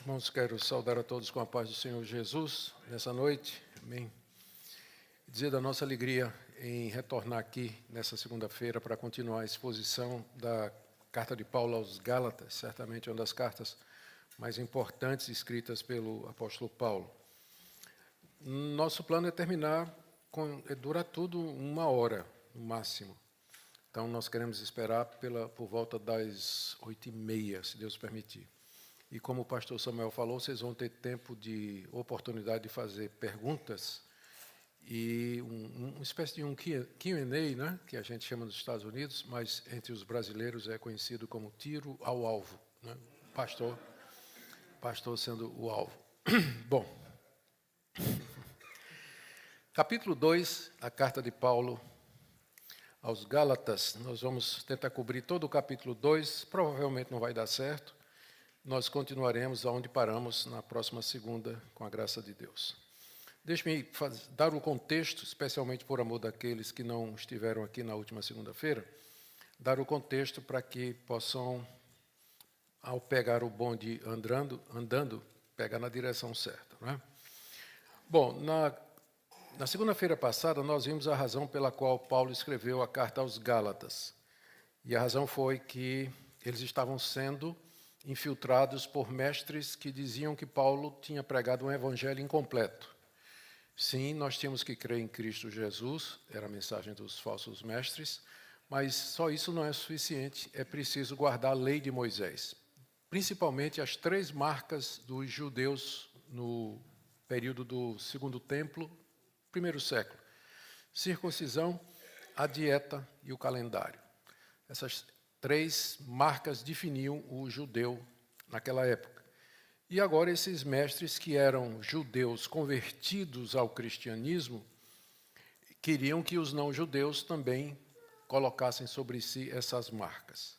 Irmãos, quero saudar a todos com a paz do Senhor Jesus nessa noite. Amém. Dizer da nossa alegria em retornar aqui nessa segunda-feira para continuar a exposição da carta de Paulo aos Gálatas, certamente uma das cartas mais importantes escritas pelo apóstolo Paulo. Nosso plano é terminar, dura tudo 1 hora no máximo. Então nós queremos esperar por volta das 8h30, se Deus permitir. E como o pastor Samuel falou, vocês vão ter tempo de oportunidade de fazer perguntas e uma espécie de um Q&A, né, que a gente chama nos Estados Unidos, mas entre os brasileiros é conhecido como tiro ao alvo, né? Pastor sendo o alvo. Bom, capítulo 2, a carta de Paulo aos Gálatas. Nós vamos tentar cobrir todo o capítulo 2, provavelmente não vai dar certo. Nós continuaremos aonde paramos na próxima segunda, com a graça de Deus. Deixe-me dar o contexto, especialmente por amor daqueles que não estiveram aqui na última segunda-feira, dar o contexto para que possam, ao pegar o bonde andando, pegar na direção certa, não é? Bom, na segunda-feira passada, nós vimos a razão pela qual Paulo escreveu a carta aos Gálatas. E a razão foi que eles estavam sendo infiltrados por mestres que diziam que Paulo tinha pregado um evangelho incompleto. Sim, nós tínhamos que crer em Cristo Jesus, era a mensagem dos falsos mestres, mas só isso não é suficiente, é preciso guardar a lei de Moisés, principalmente as 3 marcas dos judeus no período do Segundo Templo, primeiro século: circuncisão, a dieta e o calendário. Essas 3 marcas definiam o judeu naquela época. E agora esses mestres que eram judeus convertidos ao cristianismo queriam que os não-judeus também colocassem sobre si essas marcas.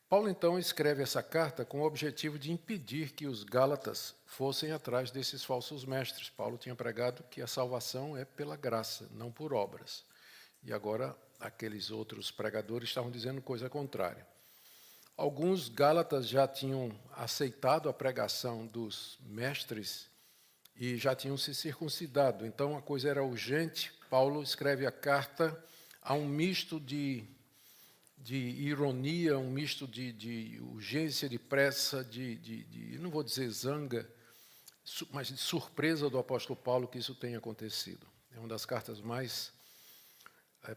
Paulo então escreve essa carta com o objetivo de impedir que os gálatas fossem atrás desses falsos mestres. Paulo tinha pregado que a salvação é pela graça, não por obras. E agora aqueles outros pregadores estavam dizendo coisa contrária. Alguns gálatas já tinham aceitado a pregação dos mestres e já tinham se circuncidado. Então a coisa era urgente. Paulo escreve a carta a um misto de ironia, um misto de urgência, de pressa, não vou dizer zanga, mas de surpresa do apóstolo Paulo que isso tenha acontecido. É uma das cartas mais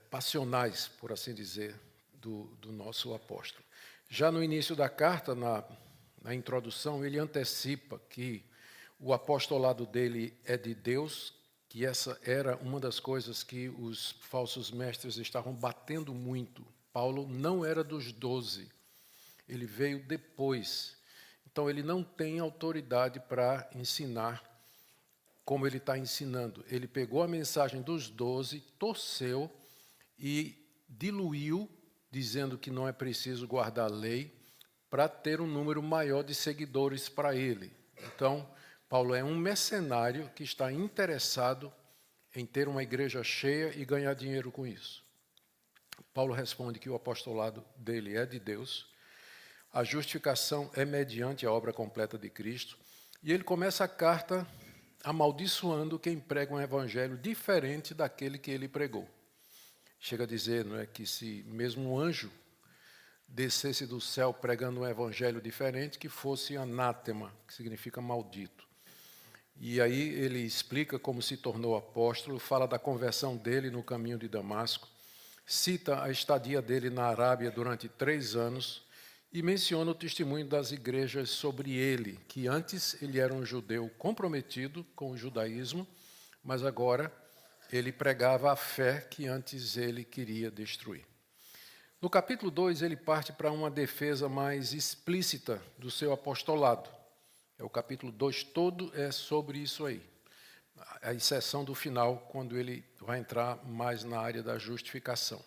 passionais, por assim dizer, do nosso apóstolo. Já no início da carta, na introdução, ele antecipa que o apostolado dele é de Deus, que essa era uma das coisas que os falsos mestres estavam batendo muito. Paulo não era dos 12, ele veio depois. Então ele não tem autoridade para ensinar como ele está ensinando. Ele pegou a mensagem dos 12, torceu e diluiu, dizendo que não é preciso guardar a lei, para ter um número maior de seguidores para ele. Então, Paulo é um mercenário que está interessado em ter uma igreja cheia e ganhar dinheiro com isso. Paulo responde que o apostolado dele é de Deus, a justificação é mediante a obra completa de Cristo, e ele começa a carta amaldiçoando quem prega um evangelho diferente daquele que ele pregou. Chega a dizer, não é, que se mesmo um anjo descesse do céu pregando um evangelho diferente, que fosse anátema, que significa maldito. E aí ele explica como se tornou apóstolo, fala da conversão dele no caminho de Damasco, cita a estadia dele na Arábia durante 3 anos e menciona o testemunho das igrejas sobre ele, que antes ele era um judeu comprometido com o judaísmo, mas agora ele pregava a fé que antes ele queria destruir. No capítulo 2, ele parte para uma defesa mais explícita do seu apostolado. O capítulo 2 todo é sobre isso aí. A exceção do final, quando ele vai entrar mais na área da justificação.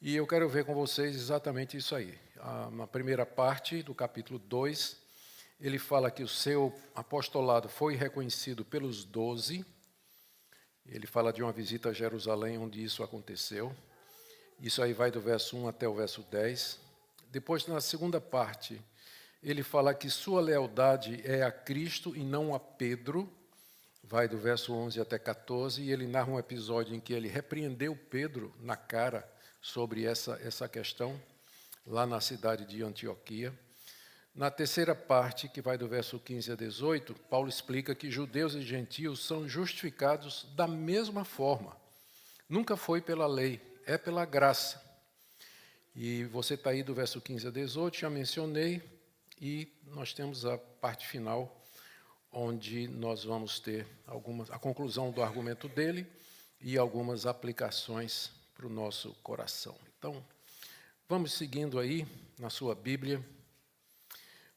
E eu quero ver com vocês exatamente isso aí. Na primeira parte do capítulo 2, ele fala que o seu apostolado foi reconhecido pelos 12. Ele fala de uma visita a Jerusalém, onde isso aconteceu. Isso aí vai do verso 1 até o verso 10. Depois, na segunda parte, ele fala que sua lealdade é a Cristo e não a Pedro, vai do verso 11 até 14, e ele narra um episódio em que ele repreendeu Pedro na cara sobre essa questão, lá na cidade de Antioquia. Na terceira parte, que vai do verso 15 a 18, Paulo explica que judeus e gentios são justificados da mesma forma. Nunca foi pela lei, é pela graça. E você está aí do verso 15 a 18, já mencionei, e nós temos a parte final, onde nós vamos ter a conclusão do argumento dele e algumas aplicações para o nosso coração. Então, vamos seguindo aí na sua Bíblia,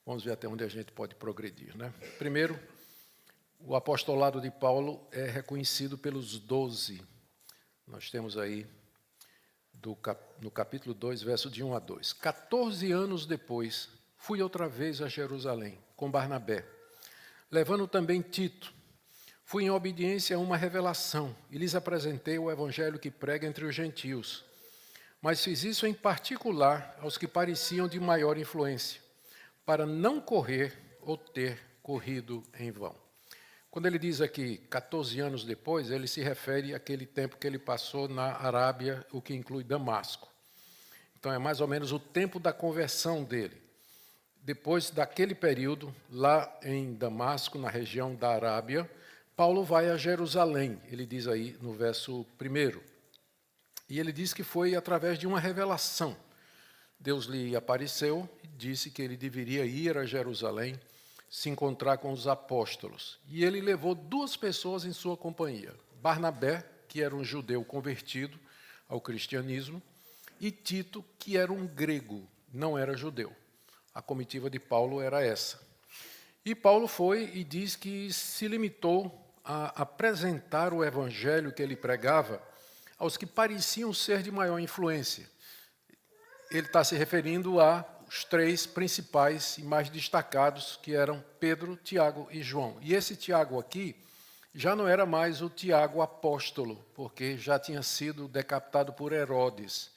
vamos ver até onde a gente pode progredir, né? Primeiro, o apostolado de Paulo é reconhecido pelos 12. Nós temos aí no capítulo 2, verso de 1 a 2. 14 anos depois, fui outra vez a Jerusalém, com Barnabé, levando também Tito. Fui em obediência a uma revelação e lhes apresentei o evangelho que prega entre os gentios. Mas fiz isso em particular aos que pareciam de maior influência, para não correr ou ter corrido em vão. Quando ele diz aqui 14 anos depois, ele se refere àquele tempo que ele passou na Arábia, o que inclui Damasco. Então é mais ou menos o tempo da conversão dele. Depois daquele período, lá em Damasco, na região da Arábia, Paulo vai a Jerusalém, ele diz aí no verso 1. E ele diz que foi através de uma revelação. Deus lhe apareceu e disse que ele deveria ir a Jerusalém, se encontrar com os apóstolos. E ele levou 2 pessoas em sua companhia. Barnabé, que era um judeu convertido ao cristianismo, e Tito, que era um grego, não era judeu. A comitiva de Paulo era essa. E Paulo foi e diz que se limitou a apresentar o evangelho que ele pregava aos que pareciam ser de maior influência. Ele está se referindo aos 3 principais e mais destacados, que eram Pedro, Tiago e João. E esse Tiago aqui já não era mais o Tiago apóstolo, porque já tinha sido decapitado por Herodes,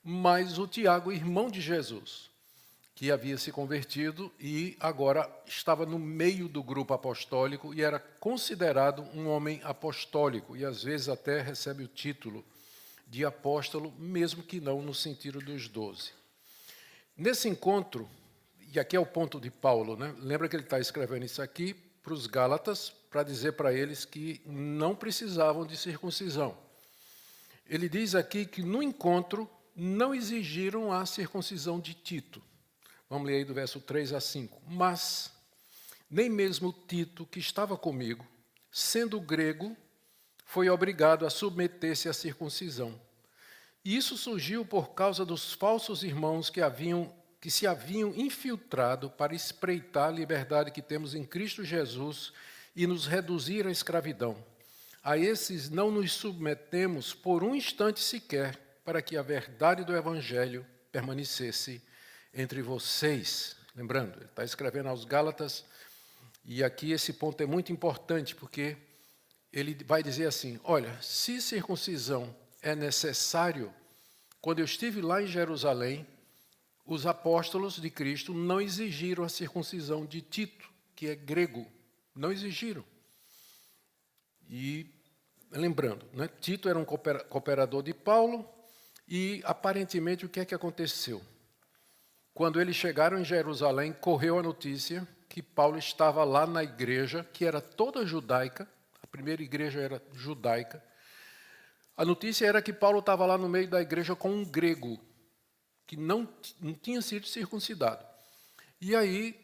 mas o Tiago, irmão de Jesus, que havia se convertido e agora estava no meio do grupo apostólico e era considerado um homem apostólico, e às vezes até recebe o título de apóstolo, mesmo que não no sentido dos 12. Nesse encontro, e aqui é o ponto de Paulo, né? Lembra que ele está escrevendo isso aqui para os Gálatas, para dizer para eles que não precisavam de circuncisão. Ele diz aqui que no encontro não exigiram a circuncisão de Tito. Vamos ler aí do verso 3 a 5. Mas nem mesmo Tito, que estava comigo, sendo grego, foi obrigado a submeter-se à circuncisão. E isso surgiu por causa dos falsos irmãos que se haviam infiltrado para espreitar a liberdade que temos em Cristo Jesus e nos reduzir à escravidão. A esses não nos submetemos por um instante sequer, para que a verdade do Evangelho permanecesse entre vocês. Lembrando, ele está escrevendo aos Gálatas, e aqui esse ponto é muito importante, porque ele vai dizer assim, olha, se circuncisão é necessário, quando eu estive lá em Jerusalém, os apóstolos de Cristo não exigiram a circuncisão de Tito, que é grego, não exigiram. E, lembrando, né, Tito era um cooperador de Paulo, e aparentemente o que é que aconteceu? Quando eles chegaram em Jerusalém, correu a notícia que Paulo estava lá na igreja, que era toda judaica, a primeira igreja era judaica. A notícia era que Paulo estava lá no meio da igreja com um grego, que não tinha sido circuncidado. E aí,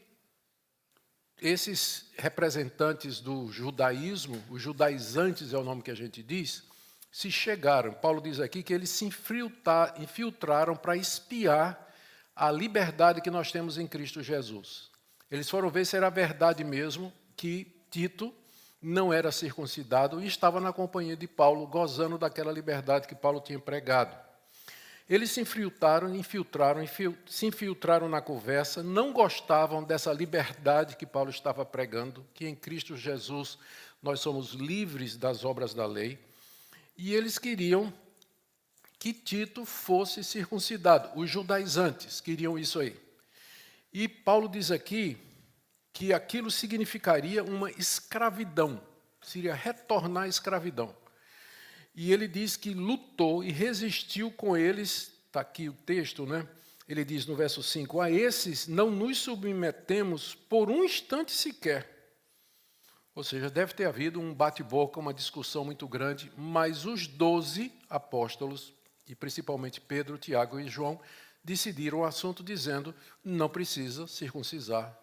esses representantes do judaísmo, os judaizantes é o nome que a gente diz, se chegaram. Paulo diz aqui que eles se infiltraram para espiar a liberdade que nós temos em Cristo Jesus. Eles foram ver se era verdade mesmo que Tito não era circuncidado e estava na companhia de Paulo, gozando daquela liberdade que Paulo tinha pregado. Eles se infiltraram na conversa, não gostavam dessa liberdade que Paulo estava pregando, que em Cristo Jesus nós somos livres das obras da lei, e eles queriam que Tito fosse circuncidado. Os judaizantes queriam isso aí. E Paulo diz aqui que aquilo significaria uma escravidão, seria retornar à escravidão. E ele diz que lutou e resistiu com eles, está aqui o texto, né? Ele diz no verso 5, a esses não nos submetemos por um instante sequer. Ou seja, deve ter havido um bate-boca, uma discussão muito grande, mas os 12 apóstolos, e principalmente Pedro, Tiago e João, decidiram o assunto dizendo, não precisa circuncidar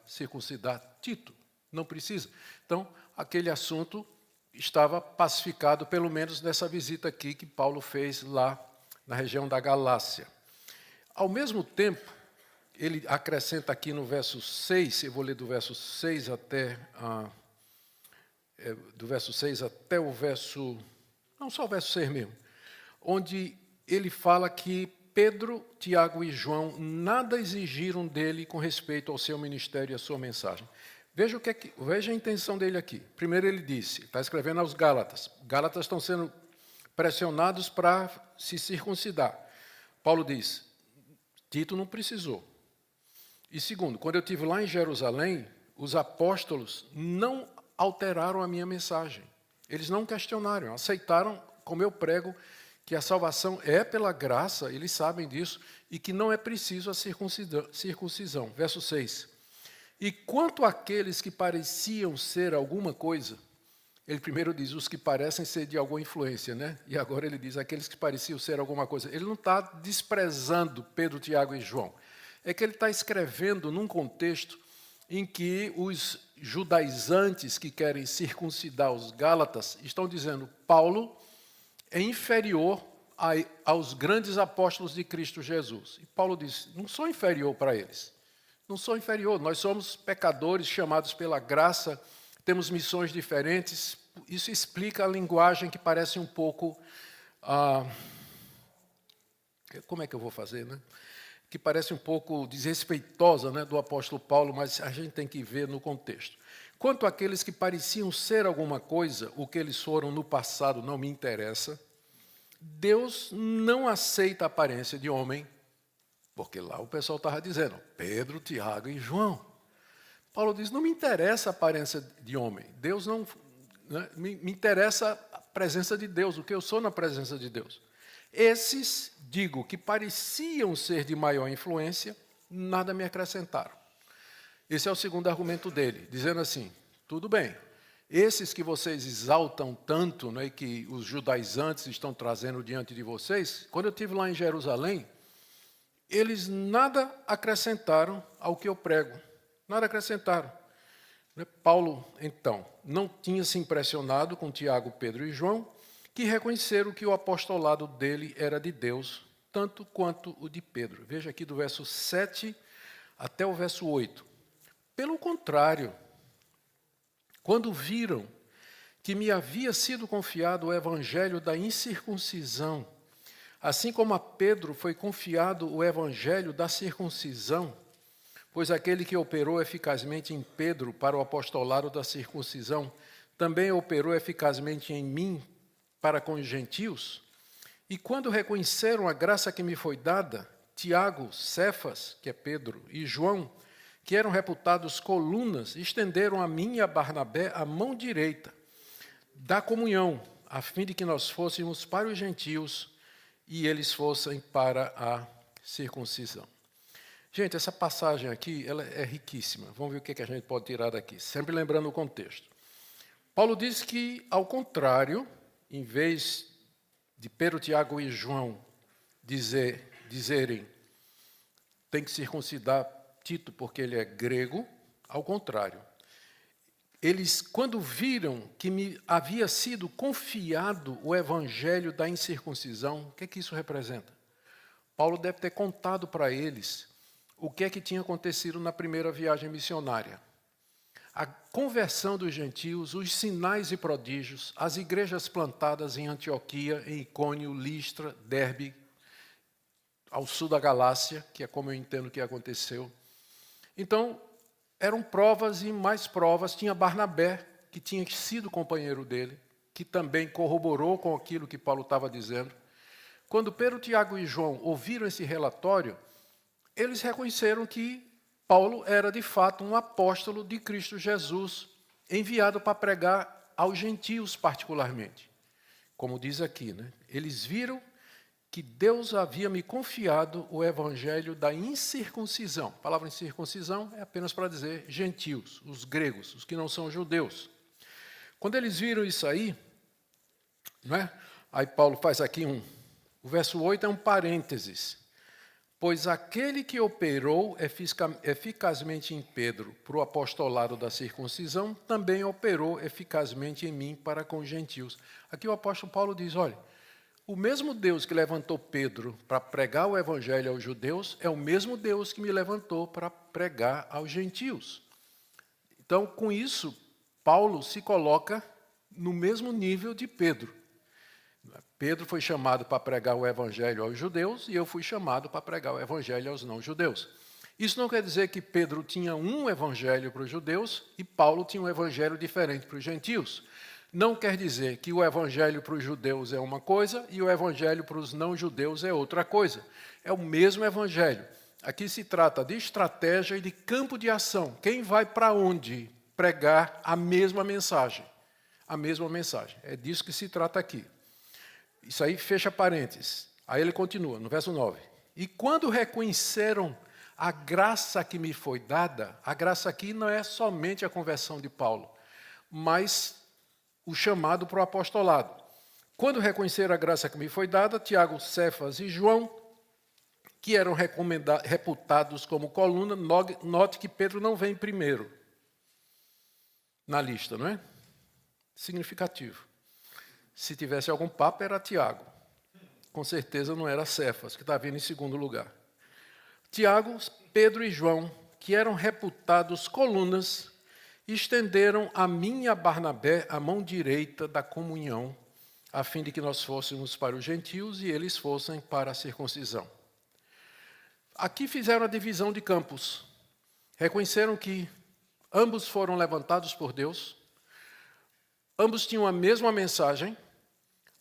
Tito, não precisa. Então, aquele assunto estava pacificado, pelo menos nessa visita aqui que Paulo fez lá na região da Galácia. Ao mesmo tempo, ele acrescenta aqui no verso 6, eu vou ler do verso 6 até o verso, não só o verso 6 mesmo, onde ele fala que Pedro, Tiago e João nada exigiram dele com respeito ao seu ministério e à sua mensagem. Veja a intenção dele aqui. Primeiro ele disse, está escrevendo aos Gálatas. Gálatas estão sendo pressionados para se circuncidar. Paulo diz, Tito não precisou. E segundo, quando eu estive lá em Jerusalém, os apóstolos não alteraram a minha mensagem. Eles não questionaram, aceitaram como eu prego, que a salvação é pela graça, eles sabem disso, e que não é preciso a circuncisão. Verso 6. E quanto àqueles que pareciam ser alguma coisa, ele primeiro diz os que parecem ser de alguma influência, né? E agora ele diz aqueles que pareciam ser alguma coisa. Ele não está desprezando Pedro, Tiago e João. É que ele está escrevendo num contexto em que os judaizantes que querem circuncidar os gálatas estão dizendo Paulo é inferior aos grandes apóstolos de Cristo Jesus. E Paulo diz, não sou inferior para eles. Não sou inferior, nós somos pecadores chamados pela graça, temos missões diferentes. Isso explica a linguagem que parece um pouco... como é que eu vou fazer, né? Que parece um pouco desrespeitosa, né, do apóstolo Paulo, mas a gente tem que ver no contexto. Quanto àqueles que pareciam ser alguma coisa, o que eles foram no passado não me interessa. Deus não aceita a aparência de homem, porque lá o pessoal estava dizendo, Pedro, Tiago e João. Paulo diz, não me interessa a aparência de homem. Deus não... Né, me interessa a presença de Deus, o que eu sou na presença de Deus. Esses, digo, que pareciam ser de maior influência, nada me acrescentaram. Esse é o segundo argumento dele, dizendo assim, tudo bem, esses que vocês exaltam tanto, né, que os judaizantes estão trazendo diante de vocês, quando eu estive lá em Jerusalém, eles nada acrescentaram ao que eu prego, nada acrescentaram. Paulo, então, não tinha se impressionado com Tiago, Pedro e João, que reconheceram que o apostolado dele era de Deus, tanto quanto o de Pedro. Veja aqui do verso 7 até o verso 8. Pelo contrário, quando viram que me havia sido confiado o evangelho da incircuncisão, assim como a Pedro foi confiado o evangelho da circuncisão, pois aquele que operou eficazmente em Pedro para o apostolado da circuncisão, também operou eficazmente em mim para com os gentios, e quando reconheceram a graça que me foi dada, Tiago, Cefas, que é Pedro, e João, que eram reputados colunas, estenderam a mim e a Barnabé a mão direita da comunhão, a fim de que nós fôssemos para os gentios e eles fossem para a circuncisão. Gente, essa passagem aqui ela é riquíssima. Vamos ver o que a gente pode tirar daqui, sempre lembrando o contexto. Paulo diz que, ao contrário, em vez de Pedro, Tiago e João dizerem tem que circuncidar Tito porque ele é grego, ao contrário. Eles, quando viram que me havia sido confiado o evangelho da incircuncisão, o que é que isso representa? Paulo deve ter contado para eles o que é que tinha acontecido na primeira viagem missionária. A conversão dos gentios, os sinais e prodígios, as igrejas plantadas em Antioquia, em Icônio, Listra, Derbe, ao sul da Galácia, que é como eu entendo que aconteceu. Então, eram provas e mais provas. Tinha Barnabé, que tinha sido companheiro dele, que também corroborou com aquilo que Paulo estava dizendo. Quando Pedro, Tiago e João ouviram esse relatório, eles reconheceram que Paulo era, de fato, um apóstolo de Cristo Jesus, enviado para pregar aos gentios particularmente. Como diz aqui, né? Eles viram que Deus havia me confiado o evangelho da incircuncisão. A palavra incircuncisão é apenas para dizer gentios, os gregos, os que não são judeus. Quando eles viram isso aí, né? Aí Paulo faz aqui o verso 8 é um parênteses. Pois aquele que operou eficazmente em Pedro para o apostolado da circuncisão, também operou eficazmente em mim para com os gentios. Aqui o apóstolo Paulo diz, olha, o mesmo Deus que levantou Pedro para pregar o evangelho aos judeus, é o mesmo Deus que me levantou para pregar aos gentios. Então, com isso, Paulo se coloca no mesmo nível de Pedro. Pedro foi chamado para pregar o evangelho aos judeus e eu fui chamado para pregar o evangelho aos não-judeus. Isso não quer dizer que Pedro tinha um evangelho para os judeus e Paulo tinha um evangelho diferente para os gentios. Não quer dizer que o evangelho para os judeus é uma coisa e o evangelho para os não-judeus é outra coisa. É o mesmo evangelho. Aqui se trata de estratégia e de campo de ação. Quem vai para onde pregar a mesma mensagem? A mesma mensagem. É disso que se trata aqui. Isso aí fecha parênteses. Aí ele continua, no verso 9. E quando reconheceram a graça que me foi dada, a graça aqui não é somente a conversão de Paulo, mas o chamado para o apostolado. Quando reconheceram a graça que me foi dada, Tiago, Cefas e João, que eram reputados como coluna, note que Pedro não vem primeiro na lista, não é? Significativo. Se tivesse algum papa, era Tiago. Com certeza não era Cefas, que está vindo em segundo lugar. Tiago, Pedro e João, que eram reputados colunas, estenderam a mim e a Barnabé a mão direita da comunhão, a fim de que nós fôssemos para os gentios e eles fossem para a circuncisão. Aqui fizeram a divisão de campos. Reconheceram que ambos foram levantados por Deus, ambos tinham a mesma mensagem,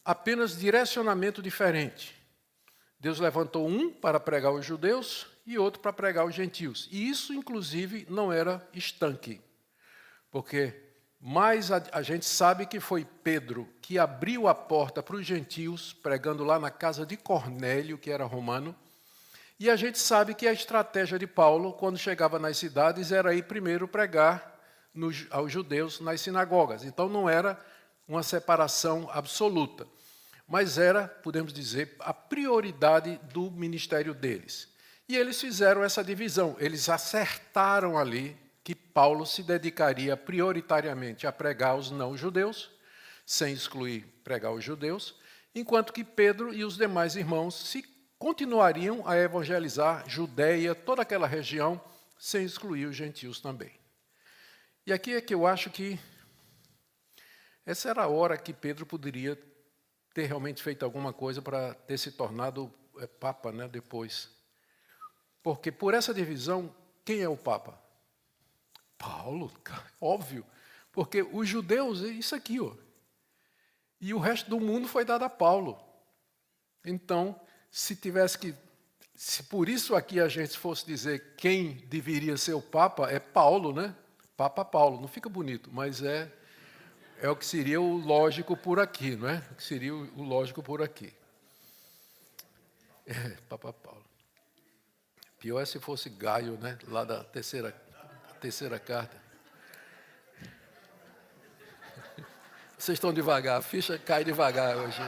apenas direcionamento diferente. Deus levantou um para pregar os judeus e outro para pregar os gentios. E isso, inclusive, não era estanque. Porque mais a gente sabe que foi Pedro que abriu a porta para os gentios, pregando lá na casa de Cornélio, que era romano. E a gente sabe que a estratégia de Paulo, quando chegava nas cidades, era ir primeiro pregar aos judeus nas sinagogas. Então não era uma separação absoluta, mas era, podemos dizer, a prioridade do ministério deles. E eles fizeram essa divisão, eles acertaram ali que Paulo se dedicaria prioritariamente a pregar aos não-judeus, sem excluir pregar aos judeus, enquanto que Pedro e os demais irmãos continuariam a evangelizar Judeia, toda aquela região, sem excluir os gentios também. E aqui é que eu acho que essa era a hora que Pedro poderia ter realmente feito alguma coisa para ter se tornado papa, né, depois. Porque por essa divisão, quem é o papa? Paulo, óbvio. Porque os judeus, isso aqui, ó. E o resto do mundo foi dado a Paulo. Então, se por isso aqui a gente fosse dizer quem deveria ser o papa, é Paulo, né? Papa Paulo. Não fica bonito, mas é o que seria o lógico por aqui, não é? O que seria o lógico por aqui. Papa Paulo. Pior é se fosse Gaio, né? Lá da terceira carta. Vocês estão devagar, a ficha cai devagar hoje.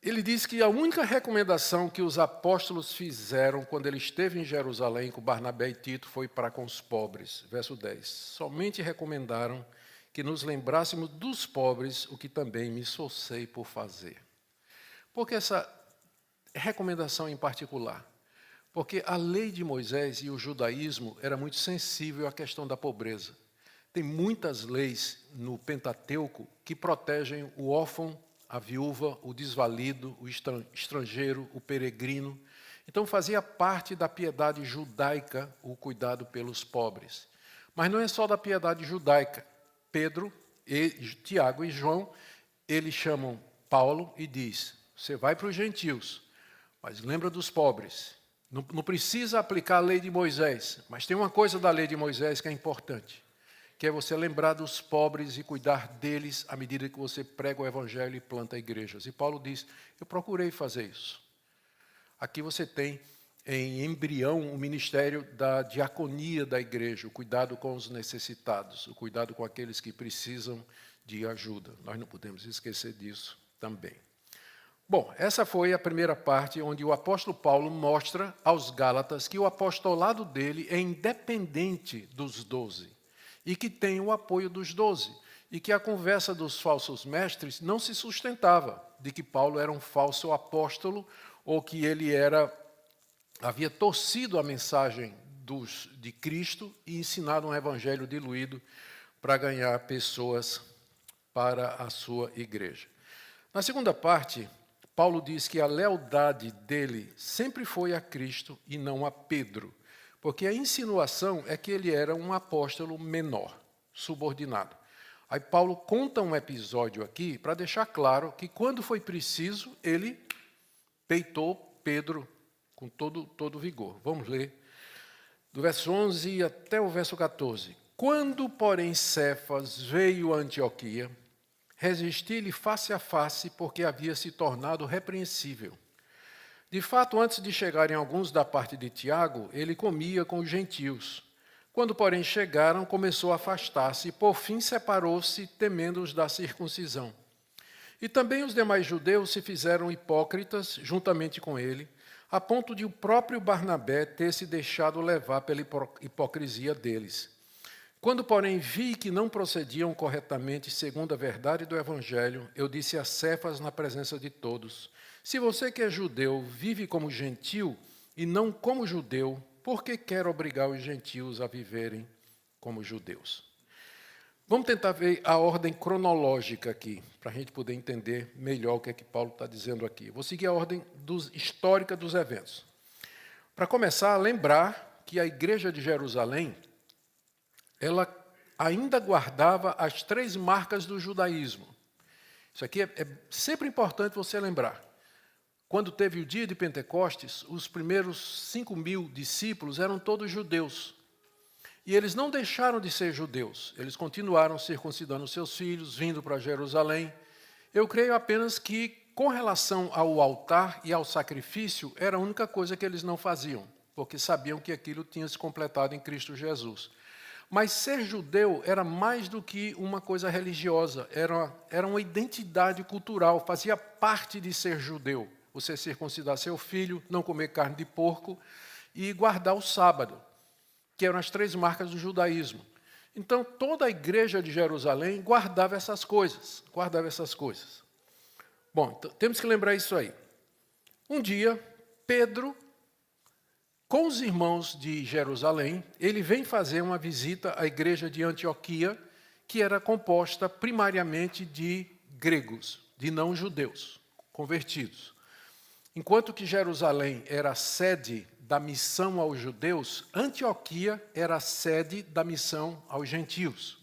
Ele diz que a única recomendação que os apóstolos fizeram quando ele esteve em Jerusalém com Barnabé e Tito foi para com os pobres. Verso 10. Somente recomendaram que nos lembrássemos dos pobres, o que também me esforcei por fazer. Por que essa recomendação em particular? Porque a lei de Moisés e o judaísmo era muito sensível à questão da pobreza. Tem muitas leis no Pentateuco que protegem o órfão, a viúva, o desvalido, o estrangeiro, o peregrino. Então fazia parte da piedade judaica o cuidado pelos pobres. Mas não é só da piedade judaica. Pedro, Tiago e João, eles chamam Paulo e diz, você vai para os gentios, mas lembra dos pobres. Não precisa aplicar a lei de Moisés, mas tem uma coisa da lei de Moisés que é importante, que é você lembrar dos pobres e cuidar deles à medida que você prega o evangelho e planta igrejas. E Paulo diz, eu procurei fazer isso. Aqui você tem em embrião o ministério da diaconia da igreja, o cuidado com os necessitados, o cuidado com aqueles que precisam de ajuda. Nós não podemos esquecer disso também. Bom, essa foi a primeira parte onde o apóstolo Paulo mostra aos Gálatas que o apostolado dele é independente dos 12 e que tem o apoio dos 12 e que a conversa dos falsos mestres não se sustentava de que Paulo era um falso apóstolo ou que ele havia torcido a mensagem de Cristo e ensinado um evangelho diluído para ganhar pessoas para a sua igreja. Na segunda parte, Paulo diz que a lealdade dele sempre foi a Cristo e não a Pedro, porque a insinuação é que ele era um apóstolo menor, subordinado. Aí Paulo conta um episódio aqui para deixar claro que quando foi preciso, ele peitou Pedro com todo vigor. Vamos ler do verso 11 até o verso 14. Quando, porém, Cefas veio a Antioquia, resisti-lhe face a face, porque havia se tornado repreensível. De fato, antes de chegarem alguns da parte de Tiago, ele comia com os gentios. Quando, porém, chegaram, começou a afastar-se e, por fim, separou-se, temendo os da circuncisão. E também os demais judeus se fizeram hipócritas juntamente com ele, a ponto de o próprio Barnabé ter se deixado levar pela hipocrisia deles. Quando, porém, vi que não procediam corretamente segundo a verdade do Evangelho, eu disse a Cefas na presença de todos, se você que é judeu vive como gentil e não como judeu, por que quer obrigar os gentios a viverem como judeus? Vamos tentar ver a ordem cronológica aqui, para a gente poder entender melhor o que é que Paulo está dizendo aqui. Eu vou seguir a ordem histórica dos eventos. Para começar, lembrar que a igreja de Jerusalém, ela ainda guardava as 3 marcas do judaísmo. Isso aqui é sempre importante você lembrar. Quando teve o dia de Pentecostes, os primeiros 5.000 discípulos eram todos judeus. E eles não deixaram de ser judeus. Eles continuaram circuncidando seus filhos, vindo para Jerusalém. Eu creio apenas que, com relação ao altar e ao sacrifício, era a única coisa que eles não faziam, porque sabiam que aquilo tinha se completado em Cristo Jesus. Mas ser judeu era mais do que uma coisa religiosa, era uma identidade cultural, fazia parte de ser judeu. Você circuncidar seu filho, não comer carne de porco e guardar o sábado, que eram as 3 marcas do judaísmo. Então, toda a igreja de Jerusalém guardava essas coisas. Bom, então, temos que lembrar isso aí. Um dia, Pedro, com os irmãos de Jerusalém, ele vem fazer uma visita à igreja de Antioquia, que era composta primariamente de gregos, de não-judeus, convertidos. Enquanto que Jerusalém era a sede da missão aos judeus, Antioquia era a sede da missão aos gentios.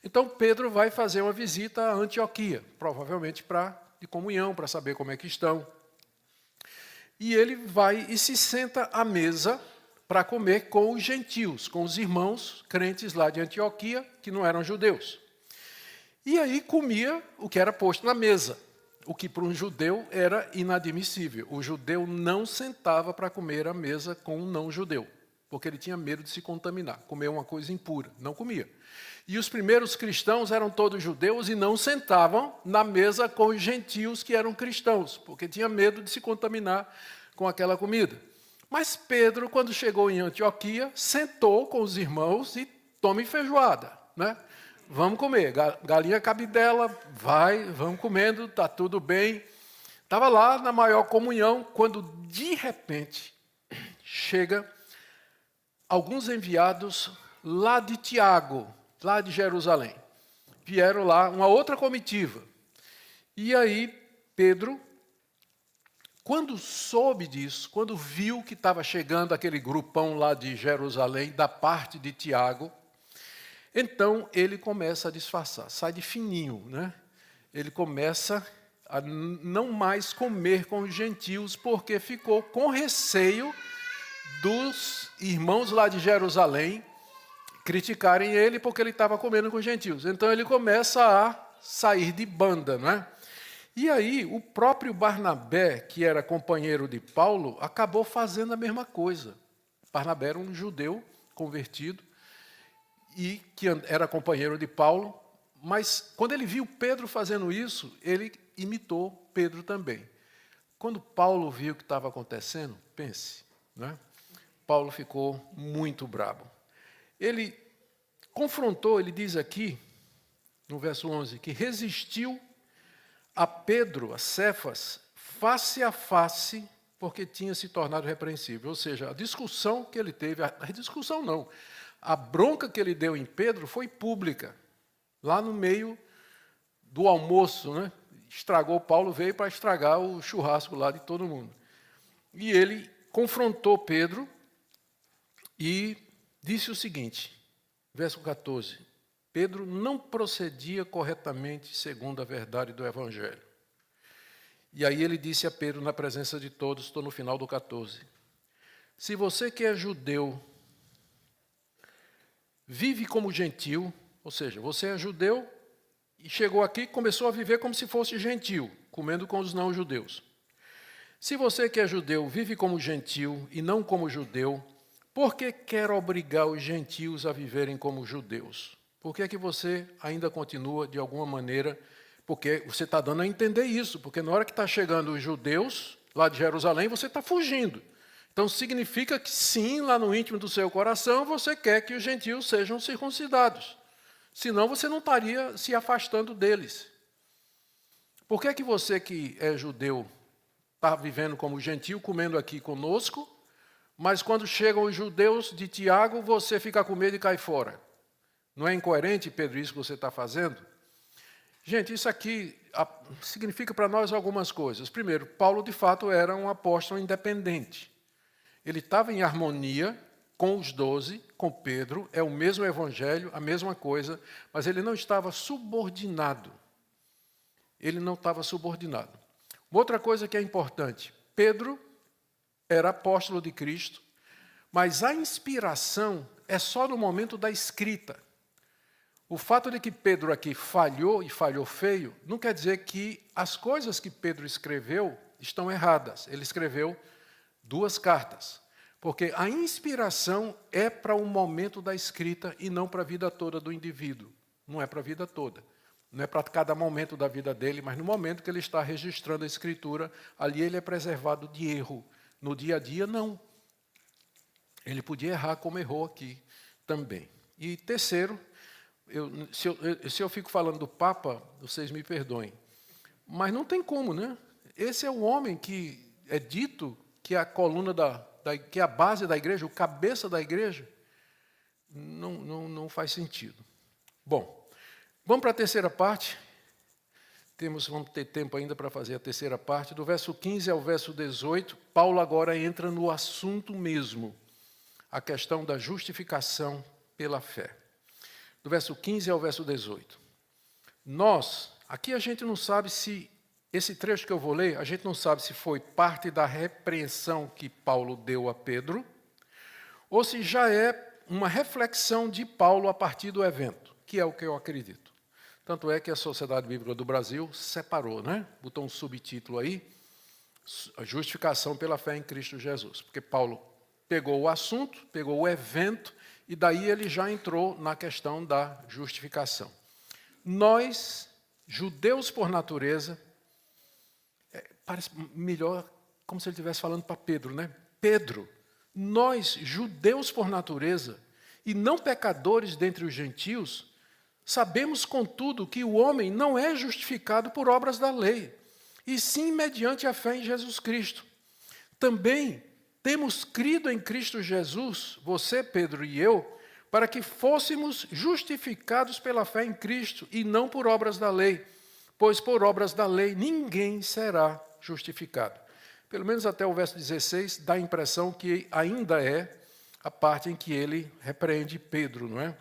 Então, Pedro vai fazer uma visita a Antioquia, provavelmente de comunhão, para saber como é que estão. E ele vai e se senta à mesa para comer com os gentios, com os irmãos crentes lá de Antioquia, que não eram judeus. E aí comia o que era posto na mesa, o que para um judeu era inadmissível. O judeu não sentava para comer à mesa com um não-judeu, porque ele tinha medo de se contaminar, comer uma coisa impura, não comia. E os primeiros cristãos eram todos judeus e não sentavam na mesa com os gentios que eram cristãos, porque tinha medo de se contaminar com aquela comida. Mas Pedro, quando chegou em Antioquia, sentou com os irmãos e tome feijoada, né? Vamos comer, galinha cabidela, vamos comendo, está tudo bem. Estava lá na maior comunhão, quando de repente chega alguns enviados lá de Tiago, lá de Jerusalém. Vieram lá, uma outra comitiva. E aí Pedro, quando soube disso, quando viu que estava chegando aquele grupão lá de Jerusalém, da parte de Tiago, então ele começa a disfarçar, sai de fininho, né? Ele começa a não mais comer com os gentios, porque ficou com receio dos irmãos lá de Jerusalém criticarem ele porque ele estava comendo com gentios. Então ele começa a sair de banda, não é? E aí o próprio Barnabé, que era companheiro de Paulo, acabou fazendo a mesma coisa. Barnabé era um judeu convertido e que era companheiro de Paulo, mas quando ele viu Pedro fazendo isso, ele imitou Pedro também. Quando Paulo viu o que estava acontecendo, pense, né? Paulo ficou muito bravo. Ele confrontou, ele diz aqui, no verso 11, que resistiu a Pedro, a Cefas, face a face, porque tinha se tornado repreensível. Ou seja, a discussão que ele teve, a discussão não, a bronca que ele deu em Pedro foi pública, lá no meio do almoço, né? Estragou, Paulo veio para estragar o churrasco lá de todo mundo. E ele confrontou Pedro e disse o seguinte, verso 14, Pedro não procedia corretamente segundo a verdade do Evangelho. E aí ele disse a Pedro na presença de todos, estou no final do 14, se você que é judeu vive como gentil, ou seja, você é judeu e chegou aqui e começou a viver como se fosse gentil, comendo com os não-judeus. Se você que é judeu vive como gentil e não como judeu, por que quer obrigar os gentios a viverem como judeus? Por que é que você ainda continua, de alguma maneira, porque você está dando a entender isso, porque na hora que está chegando os judeus, lá de Jerusalém, você está fugindo. Então, significa que sim, lá no íntimo do seu coração, você quer que os gentios sejam circuncidados. Senão, você não estaria se afastando deles. Por que é que você que é judeu está vivendo como gentio, comendo aqui conosco, mas quando chegam os judeus de Tiago, você fica com medo e cai fora? Não é incoerente, Pedro, isso que você está fazendo? Gente, isso aqui significa para nós algumas coisas. Primeiro, Paulo, de fato, era um apóstolo independente. Ele estava em harmonia com os 12, com Pedro, é o mesmo evangelho, a mesma coisa, mas ele não estava subordinado. Ele não estava subordinado. Uma outra coisa que é importante, Pedro era apóstolo de Cristo, mas a inspiração é só no momento da escrita. O fato de que Pedro aqui falhou, e falhou feio, não quer dizer que as coisas que Pedro escreveu estão erradas. Ele escreveu 2 cartas, porque a inspiração é para o momento da escrita e não para a vida toda do indivíduo. Não é para a vida toda. Não é para cada momento da vida dele, mas no momento que ele está registrando a escritura, ali ele é preservado de erro. No dia a dia, não. Ele podia errar como errou aqui também. E terceiro, se eu fico falando do Papa, vocês me perdoem, mas não tem como, né? Esse é o homem que é dito que é a coluna que é a base da igreja, o cabeça da igreja. Não faz sentido. Bom, vamos para a terceira parte. Vamos ter tempo ainda para fazer a terceira parte. Do verso 15 ao verso 18, Paulo agora entra no assunto mesmo, a questão da justificação pela fé. Do verso 15 ao verso 18. Aqui a gente não sabe se, esse trecho que eu vou ler, a gente não sabe se foi parte da repreensão que Paulo deu a Pedro, ou se já é uma reflexão de Paulo a partir do evento, que é o que eu acredito. Tanto é que a Sociedade Bíblica do Brasil separou, né? Botou um subtítulo aí, a justificação pela fé em Cristo Jesus. Porque Paulo pegou o assunto, pegou o evento, e daí ele já entrou na questão da justificação. Nós, judeus por natureza, parece melhor como se ele estivesse falando para Pedro, né? Pedro, nós, judeus por natureza, e não pecadores dentre os gentios, sabemos, contudo, que o homem não é justificado por obras da lei, e sim mediante a fé em Jesus Cristo. Também temos crido em Cristo Jesus, você, Pedro e eu, para que fôssemos justificados pela fé em Cristo e não por obras da lei, pois por obras da lei ninguém será justificado. Pelo menos até o verso 16 dá a impressão que ainda é a parte em que ele repreende Pedro, não é?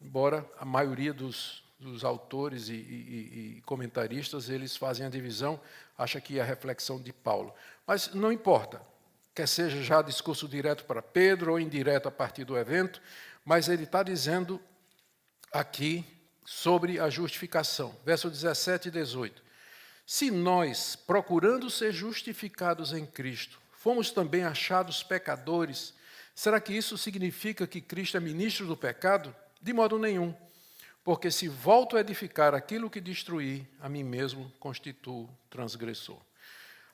Embora a maioria dos autores e comentaristas, eles fazem a divisão, acha que é a reflexão de Paulo. Mas não importa. quer seja já discurso direto para Pedro ou indireto a partir do evento, mas ele está dizendo aqui sobre a justificação. Verso 17 e 18. Se nós, procurando ser justificados em Cristo, fomos também achados pecadores, será que isso significa que Cristo é ministro do pecado? De modo nenhum. Porque se volto a edificar aquilo que destruí, a mim mesmo constituo transgressor.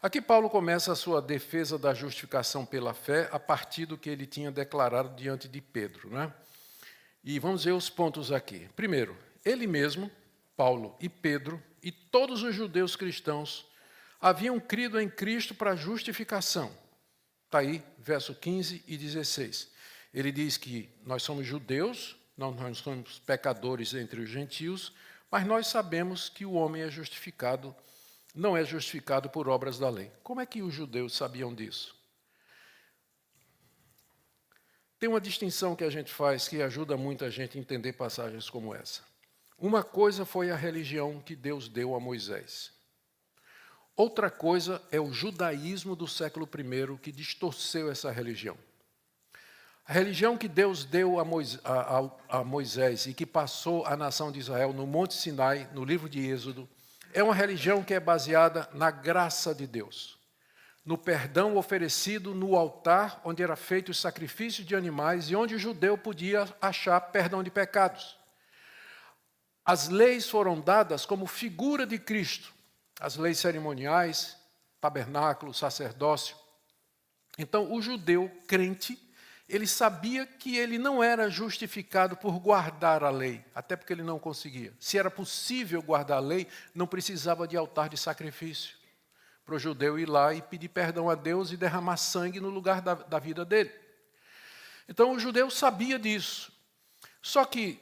Aqui Paulo começa a sua defesa da justificação pela fé a partir do que ele tinha declarado diante de Pedro, né? E vamos ver os pontos aqui. Primeiro, ele mesmo, Paulo e Pedro, e todos os judeus cristãos haviam crido em Cristo para a justificação. Está aí, verso 15 e 16. Ele diz que nós somos judeus, nós somos pecadores entre os gentios, mas nós sabemos que o homem é justificado, não é justificado por obras da lei. Como é que os judeus sabiam disso? Tem uma distinção que a gente faz que ajuda muito a gente a entender passagens como essa. Uma coisa foi a religião que Deus deu a Moisés. Outra coisa é o judaísmo do século I que distorceu essa religião. A religião que Deus deu a Moisés e que passou à nação de Israel no Monte Sinai, no livro de Êxodo, é uma religião que é baseada na graça de Deus, no perdão oferecido no altar onde era feito o sacrifício de animais e onde o judeu podia achar perdão de pecados. As leis foram dadas como figura de Cristo, as leis cerimoniais, tabernáculo, sacerdócio. Então, o judeu crente, ele sabia que ele não era justificado por guardar a lei, até porque ele não conseguia. Se era possível guardar a lei, não precisava de altar de sacrifício para o judeu ir lá e pedir perdão a Deus e derramar sangue no lugar da vida dele. Então, o judeu sabia disso. Só que,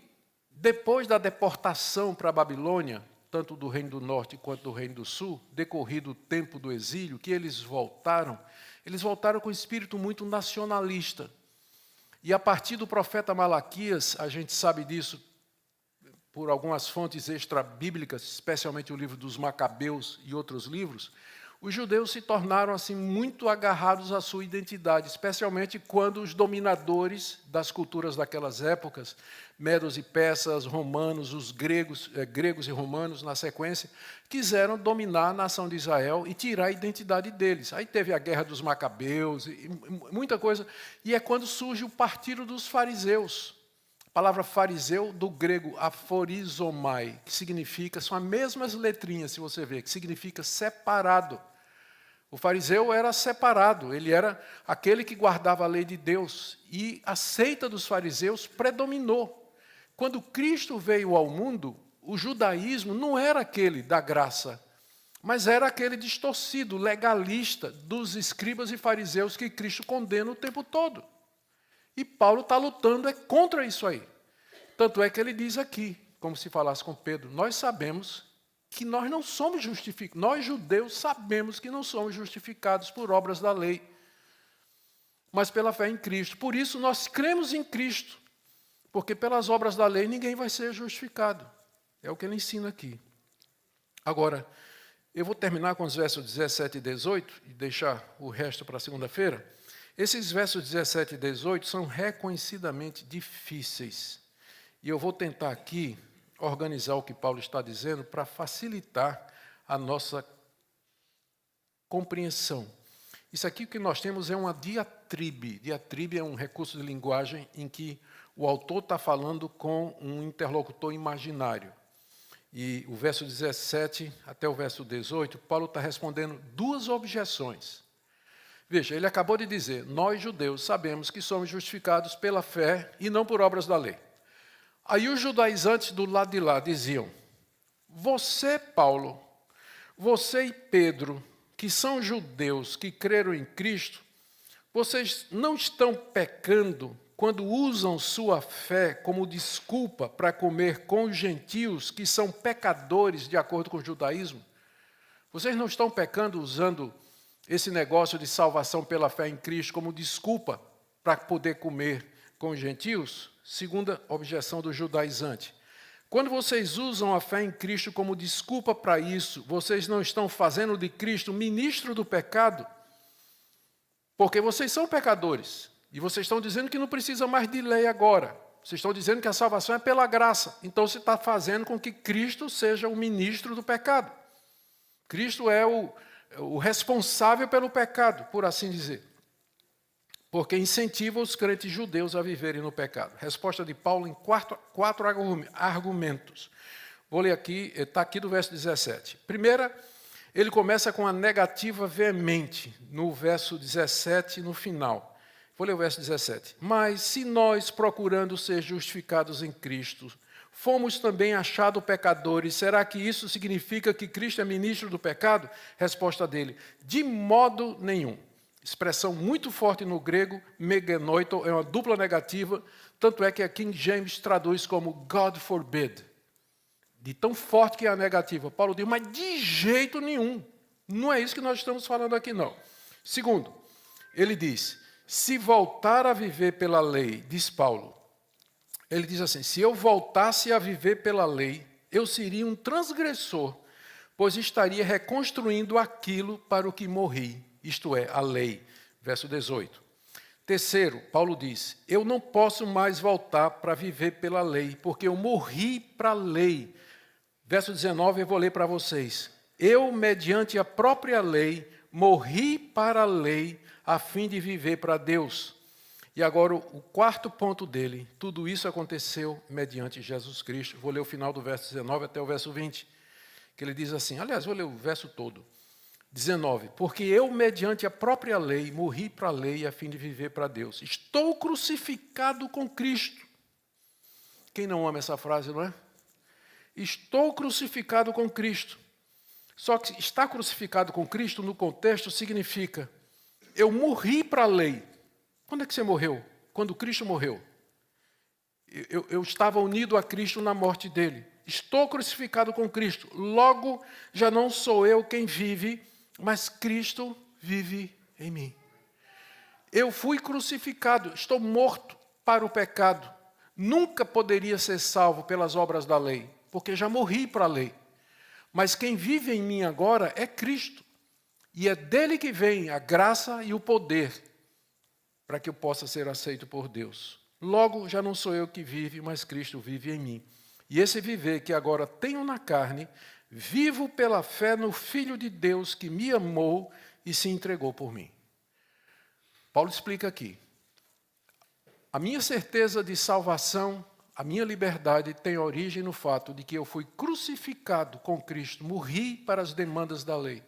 depois da deportação para a Babilônia, tanto do Reino do Norte quanto do Reino do Sul, decorrido o tempo do exílio, que eles voltaram com um espírito muito nacionalista. E a partir do profeta Malaquias, a gente sabe disso por algumas fontes extra-bíblicas, especialmente o livro dos Macabeus e outros livros, os judeus se tornaram assim muito agarrados à sua identidade, especialmente quando os dominadores das culturas daquelas épocas, medos e persas, romanos, os gregos e romanos na sequência, quiseram dominar a nação de Israel e tirar a identidade deles. Aí teve a guerra dos Macabeus e muita coisa, e é quando surge o partido dos fariseus. A palavra fariseu, do grego aforizomai, que significa, são as mesmas letrinhas, se você ver, que significa separado. O fariseu era separado, ele era aquele que guardava a lei de Deus, e a seita dos fariseus predominou. Quando Cristo veio ao mundo, o judaísmo não era aquele da graça, mas era aquele distorcido, legalista dos escribas e fariseus que Cristo condena o tempo todo. E Paulo está lutando contra isso aí. Tanto é que ele diz aqui, como se falasse com Pedro, nós sabemos que nós não somos justificados. Nós, judeus, sabemos que não somos justificados por obras da lei, mas pela fé em Cristo. Por isso, nós cremos em Cristo, porque pelas obras da lei ninguém vai ser justificado. É o que ele ensina aqui. Agora, eu vou terminar com os versos 17 e 18 e deixar o resto para segunda-feira. Esses versos 17 e 18 são reconhecidamente difíceis. E eu vou tentar aqui organizar o que Paulo está dizendo para facilitar a nossa compreensão. Isso aqui que nós temos é uma diatribe. Diatribe é um recurso de linguagem em que o autor está falando com um interlocutor imaginário. E o verso 17 até o verso 18, Paulo está respondendo duas objeções. Veja, ele acabou de dizer, nós judeus sabemos que somos justificados pela fé e não por obras da lei. Aí os judaizantes do lado de lá diziam, você, Paulo, você e Pedro, que são judeus que creram em Cristo, vocês não estão pecando quando usam sua fé como desculpa para comer com os gentios que são pecadores de acordo com o judaísmo? Vocês não estão pecando usando esse negócio de salvação pela fé em Cristo como desculpa para poder comer com os gentios? Segunda objeção do judaizante. Quando vocês usam a fé em Cristo como desculpa para isso, vocês não estão fazendo de Cristo ministro do pecado? Porque vocês são pecadores. E vocês estão dizendo que não precisa mais de lei agora. Vocês estão dizendo que a salvação é pela graça. Então você está fazendo com que Cristo seja o ministro do pecado. Cristo é o responsável pelo pecado, por assim dizer. Porque incentiva os crentes judeus a viverem no pecado. Resposta de Paulo em quatro argumentos. Vou ler aqui, está aqui do verso 17. Primeira, ele começa com a negativa veemente, no verso 17, no final. Vou ler o verso 17. Mas se nós, procurando ser justificados em Cristo, fomos também achados pecadores, será que isso significa que Cristo é ministro do pecado? Resposta dele, de modo nenhum. Expressão muito forte no grego, meganoito, é uma dupla negativa, tanto é que a King James traduz como God forbid. De tão forte que é a negativa. Paulo diz, mas de jeito nenhum. Não é isso que nós estamos falando aqui, não. Segundo, ele diz, se voltar a viver pela lei, diz Paulo, ele diz assim, se eu voltasse a viver pela lei, eu seria um transgressor, pois estaria reconstruindo aquilo para o que morri, isto é, a lei. Verso 18. Terceiro, Paulo diz, eu não posso mais voltar para viver pela lei, porque eu morri para a lei. Verso 19, eu vou ler para vocês. Eu, mediante a própria lei, morri para a lei, a fim de viver para Deus. E agora o quarto ponto dele, tudo isso aconteceu mediante Jesus Cristo. Vou ler o final do verso 19 até o verso 20, que ele diz assim, aliás, vou ler o verso todo. 19, porque eu, mediante a própria lei, morri para a lei a fim de viver para Deus. Estou crucificado com Cristo. Quem não ama essa frase, não é? Estou crucificado com Cristo. Só que estar crucificado com Cristo, no contexto, significa eu morri para a lei. Quando é que você morreu? Quando Cristo morreu. Eu estava unido a Cristo na morte dele. Estou crucificado com Cristo. Logo, já não sou eu quem vive, mas Cristo vive em mim. Eu fui crucificado, estou morto para o pecado. Nunca poderia ser salvo pelas obras da lei, porque já morri para a lei. Mas quem vive em mim agora é Cristo. E é dele que vem a graça e o poder para que eu possa ser aceito por Deus. Logo, já não sou eu que vive, mas Cristo vive em mim. E esse viver que agora tenho na carne, vivo pela fé no Filho de Deus que me amou e se entregou por mim. Paulo explica aqui. A minha certeza de salvação, a minha liberdade tem origem no fato de que eu fui crucificado com Cristo, morri para as demandas da lei.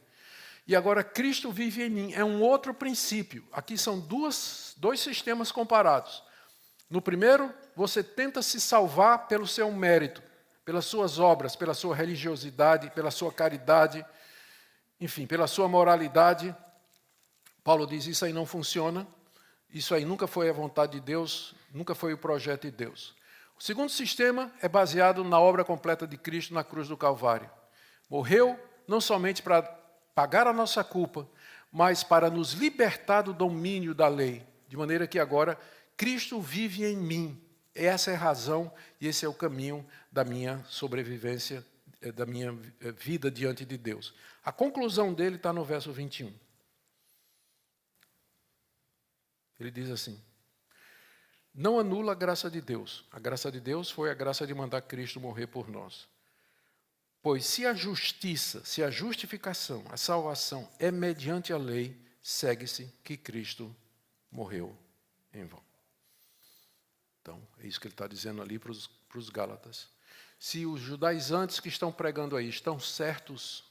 E agora Cristo vive em mim. É um outro princípio. Aqui são dois sistemas comparados. No primeiro, você tenta se salvar pelo seu mérito, pelas suas obras, pela sua religiosidade, pela sua caridade, enfim, pela sua moralidade. Paulo diz, isso aí não funciona, isso aí nunca foi a vontade de Deus, nunca foi o projeto de Deus. O segundo sistema é baseado na obra completa de Cristo na cruz do Calvário. Morreu não somente para pagar a nossa culpa, mas para nos libertar do domínio da lei, de maneira que agora Cristo vive em mim. Essa é a razão e esse é o caminho da minha sobrevivência, da minha vida diante de Deus. A conclusão dele está no verso 21. Ele diz assim, não anula a graça de Deus. A graça de Deus foi a graça de mandar Cristo morrer por nós. Pois se a justiça, se a justificação, a salvação é mediante a lei, segue-se que Cristo morreu em vão. Então, é isso que ele está dizendo ali para os Gálatas. Se os judaizantes que estão pregando aí estão certos,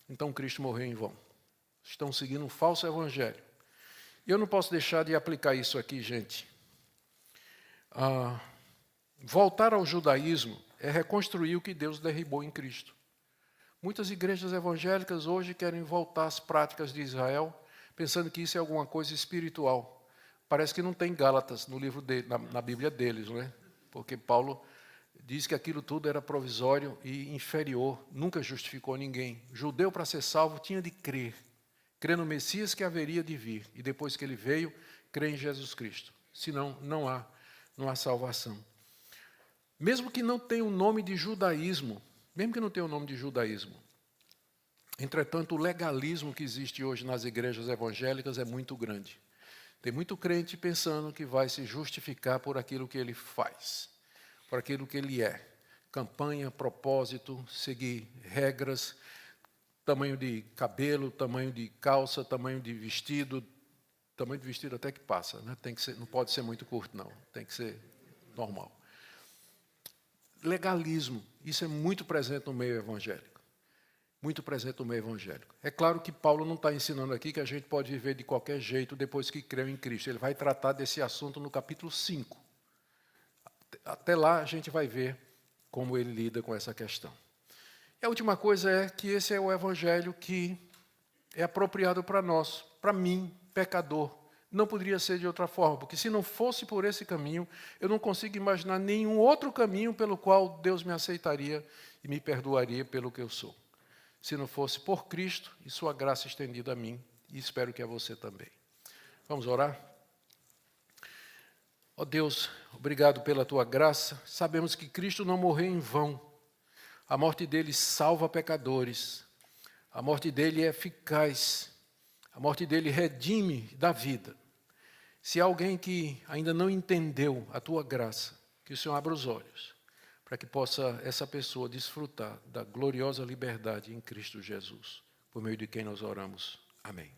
então Cristo morreu em vão. Estão seguindo um falso evangelho. E eu não posso deixar de aplicar isso aqui, gente. Voltar ao judaísmo é reconstruir o que Deus derribou em Cristo. Muitas igrejas evangélicas hoje querem voltar às práticas de Israel, pensando que isso é alguma coisa espiritual. Parece que não tem Gálatas no livro dele, na Bíblia deles, não é? Porque Paulo diz que aquilo tudo era provisório e inferior, nunca justificou ninguém. Judeu, para ser salvo, tinha de crer no Messias que haveria de vir, e depois que ele veio, crer em Jesus Cristo. Senão, não há salvação. Mesmo que não tenha o nome de judaísmo, Entretanto, o legalismo que existe hoje nas igrejas evangélicas é muito grande. Tem muito crente pensando que vai se justificar por aquilo que ele faz, por aquilo que ele é. Campanha, propósito, seguir regras, tamanho de cabelo, tamanho de calça, tamanho de vestido até que passa, né? Tem que ser, não pode ser muito curto, não. Tem que ser normal. Legalismo, isso é muito presente no meio evangélico. Muito presente no meio evangélico. É claro que Paulo não está ensinando aqui que a gente pode viver de qualquer jeito depois que creu em Cristo. Ele vai tratar desse assunto no capítulo 5. Até lá a gente vai ver como ele lida com essa questão. E a última coisa é que esse é o evangelho que é apropriado para nós, para mim, pecador. Não poderia ser de outra forma, porque se não fosse por esse caminho, eu não consigo imaginar nenhum outro caminho pelo qual Deus me aceitaria e me perdoaria pelo que eu sou. Se não fosse por Cristo e sua graça estendida a mim, e espero que a você também. Vamos orar? Ó Deus, obrigado pela tua graça. Sabemos que Cristo não morreu em vão. A morte dele salva pecadores. A morte dele é eficaz. A morte dele redime da vida. Se há alguém que ainda não entendeu a tua graça, que o Senhor abra os olhos, para que possa essa pessoa desfrutar da gloriosa liberdade em Cristo Jesus, por meio de quem nós oramos. Amém.